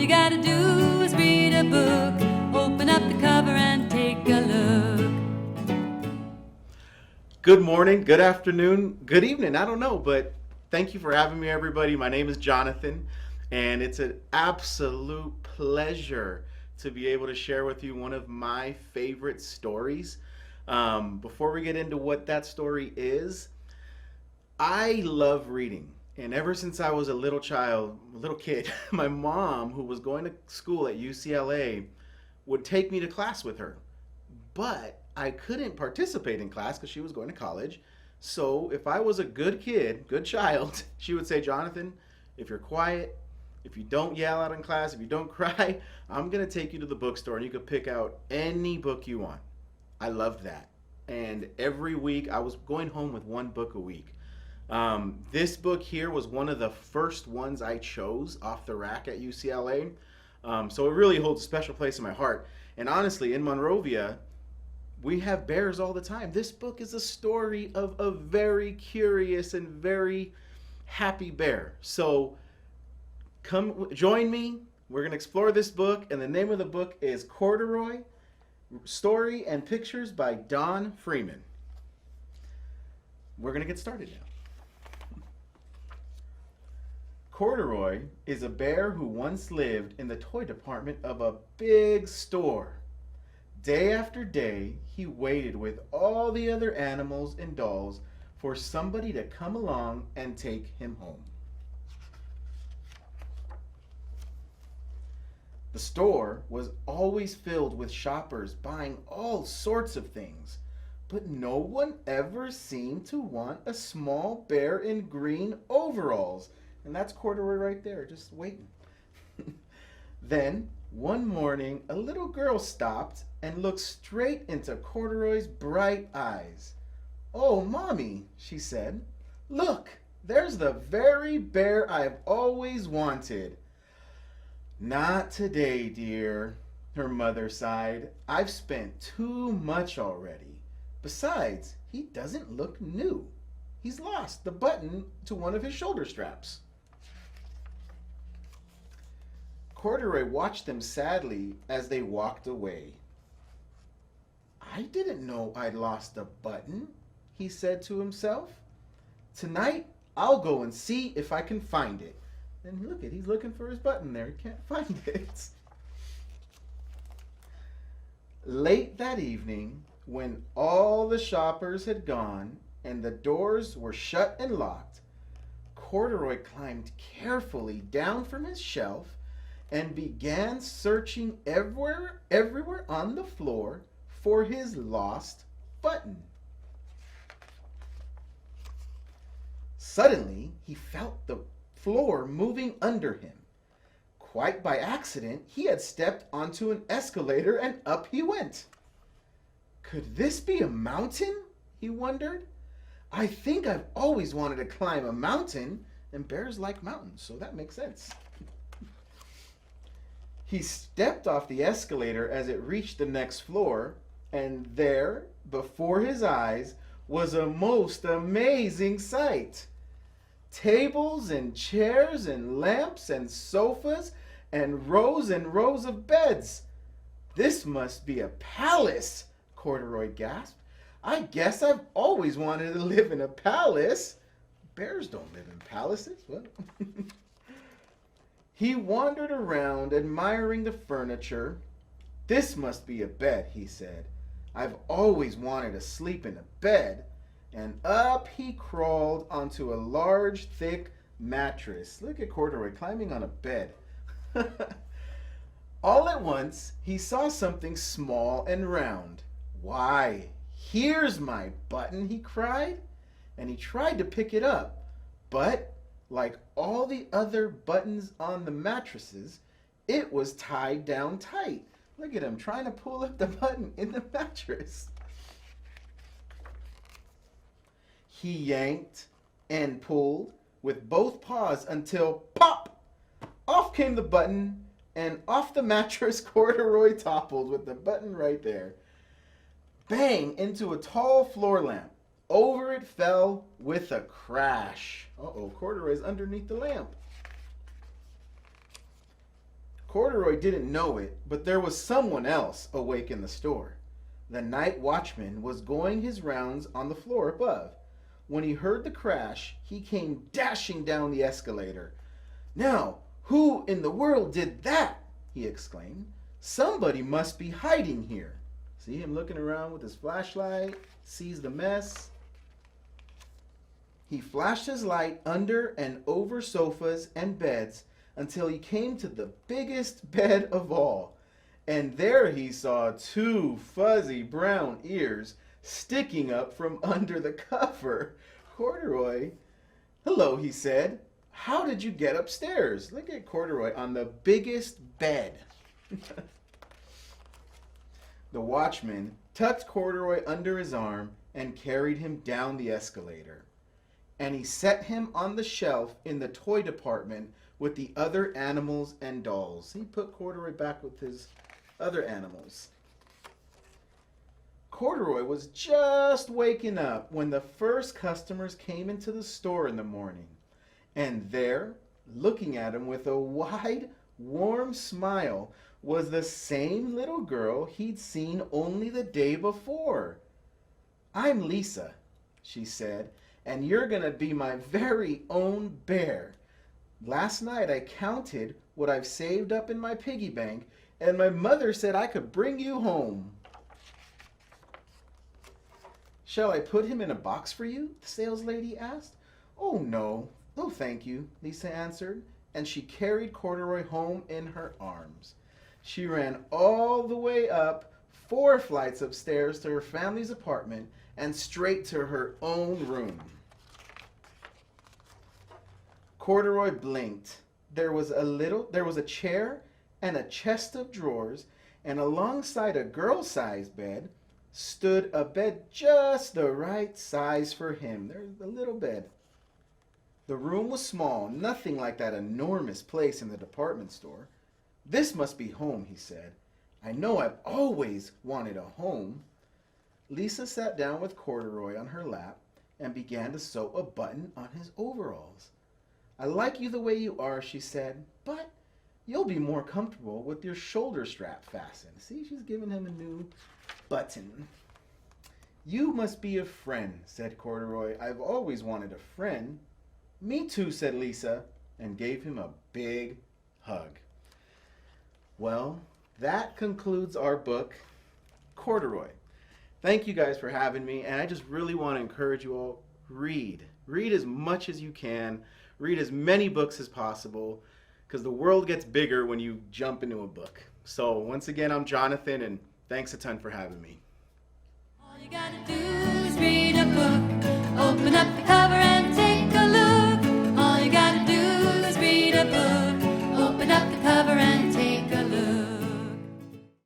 you gotta do is read a book. Open up the cover and take a look. Good morning, good afternoon, good evening. I don't know, but thank you for having me, everybody. My name is Jonathan, and it's an absolute pleasure to be able to share with you one of my favorite stories. Before we get into what that story is, I love reading. And ever since I was a little kid, my mom, who was going to school at UCLA, would take me to class with her. But I couldn't participate in class because she was going to college. So if I was a good kid, good child, she would say, Jonathan, if you're quiet, if you don't yell out in class, if you don't cry, I'm going to take you to the bookstore and you could pick out any book you want. I loved that. And every week I was going home with one book a week. This book here was one of the first ones I chose off the rack at UCLA. So it really holds a special place in my heart. And honestly, in Monrovia, we have bears all the time. This book is a story of a very curious and very happy bear. So come join me. We're going to explore this book. And the name of the book is Corduroy, Story and Pictures by Don Freeman. We're going to get started now. Corduroy is a bear who once lived in the toy department of a big store. Day after day, he waited with all the other animals and dolls for somebody to come along and take him home. The store was always filled with shoppers buying all sorts of things, but no one ever seemed to want a small bear in green overalls. And that's Corduroy right there, just waiting. Then, one morning, a little girl stopped and looked straight into Corduroy's bright eyes. "Oh, Mommy," she said, "look, there's the very bear I've always wanted." "Not today, dear," her mother sighed. "I've spent too much already. Besides, he doesn't look new. He's lost the button to one of his shoulder straps." Corduroy watched them sadly as they walked away. "I didn't know I'd lost a button," he said to himself. "Tonight, I'll go and see if I can find it." And look, he's looking for his button there. He can't find it. Late that evening, when all the shoppers had gone and the doors were shut and locked, Corduroy climbed carefully down from his shelf and began searching everywhere on the floor for his lost button. Suddenly, he felt the floor moving under him. Quite by accident, he had stepped onto an escalator and up he went. Could this be a mountain? He wondered. I think I've always wanted to climb a mountain, and bears like mountains, so that makes sense. He stepped off the escalator as it reached the next floor, and there, before his eyes, was a most amazing sight. Tables and chairs and lamps and sofas and rows of beds. "This must be a palace," Corduroy gasped. "I guess I've always wanted to live in a palace." Bears don't live in palaces. What? He wandered around, admiring the furniture. "This must be a bed," he said. "I've always wanted to sleep in a bed." And up he crawled onto a large, thick mattress. Look at Corduroy climbing on a bed. All at once, he saw something small and round. "Why, here's my button," he cried. And he tried to pick it up, but like all the other buttons on the mattresses, it was tied down tight. Look at him trying to pull up the button in the mattress. He yanked and pulled with both paws until pop! Off came the button, and off the mattress Corduroy toppled with the button right there. Bang! Into a tall floor lamp. Over it fell with a crash. Uh-oh, Corduroy's underneath the lamp. Corduroy didn't know it, but there was someone else awake in the store. The night watchman was going his rounds on the floor above. When he heard the crash, he came dashing down the escalator. "Now, who in the world did that?" he exclaimed. "Somebody must be hiding here." See him looking around with his flashlight, sees the mess. He flashed his light under and over sofas and beds until he came to the biggest bed of all. And there he saw two fuzzy brown ears sticking up from under the cover. "Corduroy, hello," he said. "How did you get upstairs?" Look at Corduroy on the biggest bed. The watchman tucked Corduroy under his arm and carried him down the escalator. And he set him on the shelf in the toy department with the other animals and dolls. He put Corduroy back with his other animals. Corduroy was just waking up when the first customers came into the store in the morning. And there, looking at him with a wide, warm smile, was the same little girl he'd seen only the day before. "I'm Lisa," she said, "and you're going to be my very own bear. Last night I counted what I've saved up in my piggy bank, and my mother said I could bring you home." "Shall I put him in a box for you?" the saleslady asked. "Oh, no. Oh, thank you," Lisa answered, and she carried Corduroy home in her arms. She ran all the way up 4 flights of stairs to her family's apartment and straight to her own room. Corduroy blinked. There was a chair and a chest of drawers, and alongside a girl-sized bed stood a bed just the right size for him. There's a little bed. The room was small, nothing like that enormous place in the department store. "This must be home," he said. "I know I've always wanted a home." Lisa sat down with Corduroy on her lap and began to sew a button on his overalls. "I like you the way you are," she said, "but you'll be more comfortable with your shoulder strap fastened." See, she's giving him a new button. "You must be a friend," said Corduroy. "I've always wanted a friend." "Me too," said Lisa, and gave him a big hug. Well, that concludes our book, Corduroy. Thank you guys for having me, and I just really want to encourage you all, read. Read as much as you can. Read as many books as possible, because the world gets bigger when you jump into a book. So once again, I'm Jonathan, and thanks a ton for having me. All you gotta do is read a book.